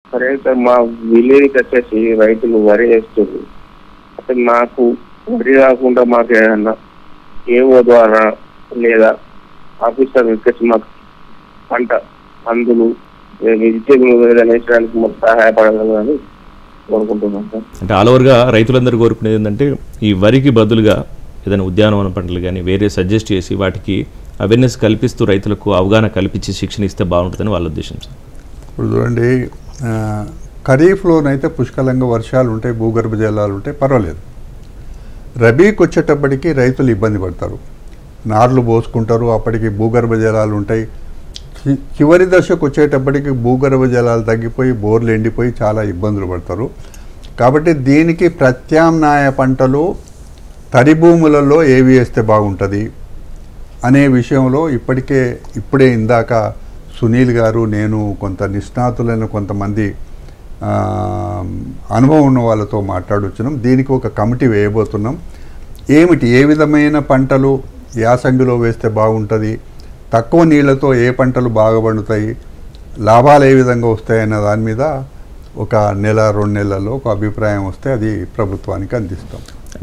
సరే సార్, మా విలేజ్కి వచ్చేసి రైతులు వరి వేస్తారు. అంటే మాకు వరి కాకుండా మాకు ఏదన్నా ఏవో ద్వారా లేదా ఆఫీసర్ వచ్చేసి మాకు పంట మందులు వెజిటేబుల్ ఏదైనా వేసడానికి మాకు సహాయపడగలని కోరుకుంటున్నాం సార్. అంటే ఆల్ ఓవర్గా రైతులందరూ కోరుకునేది ఏంటంటే ఈ వరికి బదులుగా ఏదైనా ఉద్యానవన పంటలు కానీ వేరే సజెస్ట్ చేసి వాటికి అవేర్నెస్ కల్పిస్తూ రైతులకు అవగాహన కల్పించి శిక్షణ ఇస్తే బాగుంటుందని వాళ్ళ ఉద్దేశం సార్. ఇప్పుడు చూడండి, ఖరీఫ్లోనైతే పుష్కలంగా వర్షాలు ఉంటాయి, భూగర్భ జలాలు ఉంటాయి, పర్వాలేదు. రబీకి వచ్చేటప్పటికి రైతులు ఇబ్బంది పడతారు, నార్లు పోసుకుంటారు, అప్పటికి భూగర్భ జలాలు ఉంటాయి. చివరి దశకు వచ్చేటప్పటికి భూగర్భ జలాలు తగ్గిపోయి బోర్లు ఎండిపోయి చాలా ఇబ్బందులు పడతారు. కాబట్టి దీనికి ప్రత్యామ్నాయ పంటలు తరి భూములలో ఏవి వేస్తే బాగుంటుంది అనే విషయంలో ఇప్పుడే ఇందాక సునీల్ గారు, నేను కొంత నిష్ణాతులైన కొంతమంది అనుభవం ఉన్న వాళ్ళతో మాట్లాడొచ్చినాం. దీనికి ఒక కమిటీ వేయబోతున్నాం. ఏ విధమైన పంటలు యాసంగిలో వేస్తే బాగుంటుంది, తక్కువ నీళ్లతో ఏ పంటలు బాగా పండుతాయి, లాభాలు ఏ విధంగా వస్తాయన్న దాని మీద ఒక నెల 2 నెలల్లో ఒక అభిప్రాయం వస్తే అది ప్రభుత్వానికి అందిస్తాం.